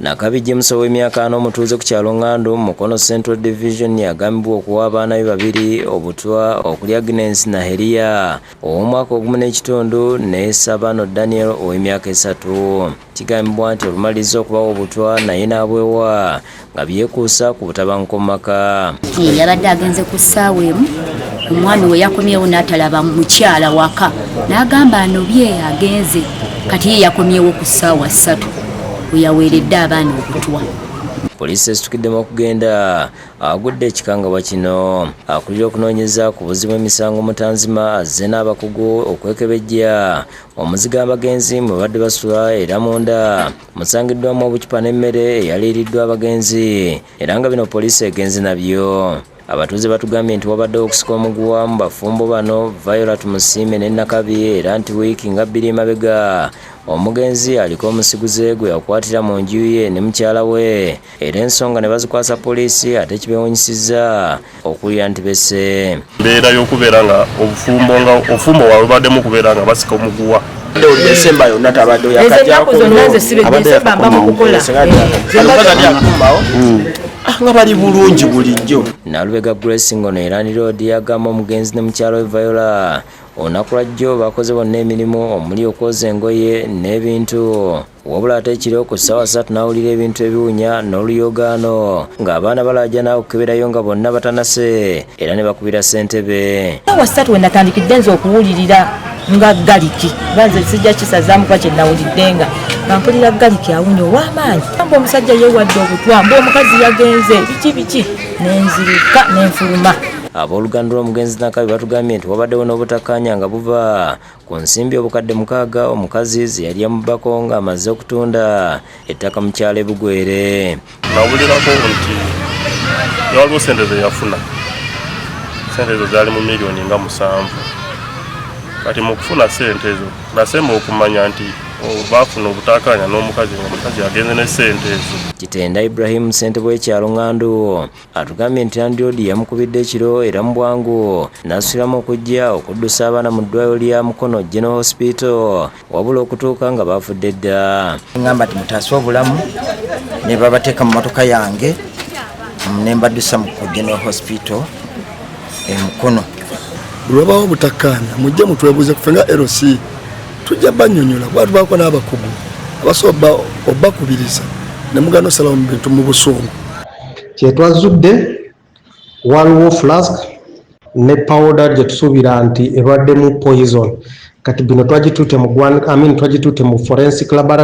Nakabi James ow'emyaka 4 omutuuze ku kyalo Ngando Mukono Central Division yagambibwa okuwa abaana be babiri obutwa okuli Agnes na Helia ow'omwaka ogumu n'ekitundu ne Sabano Daniel ow'emyaka 3. Kigambibwa nti olumaliriza okubawa obutwa naye n'abwewa nga byekuusa ku butabanguko mu maka. Yabadde agenze ku ssaawa emu omwami we yakomyewo n'atalaba mukyala waka n'agamba anobye agenze kati ye yakomyewo ku ssaawa 3 uyaweredde abaana obutwa. Poliisi esitukiddemu okugenda agudde ekikangabwa kino akulira okunoonyeza ku buzibu emisango Mutanzima azze n'abakugu okwekebejja omuzigo abagenzi mwe badde basula era munda musangiddwamu obucupa n'emmere eyaliiriddwa abagenzi era nga bino poliisi egenze nabyo. Abatuuze batugambye nti wabaddewo okusika omuguwa mu bafumbo bano Violet Musime ne Nakabi era nti wiiki nga 2 emabega omugenzi aliko omusiguze gwe yakwatira mu nju ye ne mukyala we era ensonga ne bazikwasa poliisi ate kibeewunyisizza okulira nti bese mbeera y'okubeera nga obufumbo waabwe baddemu kubeera nga basika omuguwa. Desemba yonna tabadde yakajjako nga bali bulungi bulijjo. Nalubega Grace Ngono Iran Road yagamba omugenzi ne mukyalo we Viola olunaku lwajjo bakoze bonna emirimu omuli okwoza engoye n'ebintu wabula ate ekiro ku ssaawa 3 n'awulira ebintu ebiwunya n'oluyogaano ng'abaana balajja nawe okukeberayo nga bonna batanase era ne bakubira ssentebe. Ssaawa 3 we natandikidde nze okuwulirira nga galiki banze sijja kisazaamu kwa kye nawulidde nga mpulira galiki awunya ow'amaanyi mba omusajja yeewadde obutwa mba omukazi yagenze biki n'enziruka n'enfuluma. Abooluganda lw'omugenzi Nakabi batugambye nti wabaddewo n'obutakkaanya nga buva ku nsimbi obukadde 6 omukazi ze yali amubbako ng'amaze okutunda ettaka mu kyalo Bugwere. Nawulirako nti waliwo ssente ze yafuna, ssente ezo zaali mu miliyoni nga 7. Kati mu kufuna ssente ezo nasemba okumanya nti baafuna obutakkaanya n'omukazi nga omukazi agenze ne ssente ezo. Kitenda Ibrahim ssentebe w'ekyalo Ngando atugambye nti Landlord yamukubidde ekiro era mu bwangu n'asulamu okujja okuddusa abaana mu ddwaliro lya Mukono General Hospital wabula okutuuka nga baafudde dda. Ngamba nti mutaase obulamu ne babateeka mu motoka yange ne mbaddusa mu General Hospital e Mukono. Lwabawo obutakkaanya mujje mutwebuuze kufe nga LC tujja bannyonnyola bwatu baako n'abakugu abasoba obakubiriza ne mugano osalawo mu bintu mu busungu. Kyetwazudde waliwo flask ne powder gye tusuubira nti ebaddemu poison kati bino twagituute mu forensic laboratory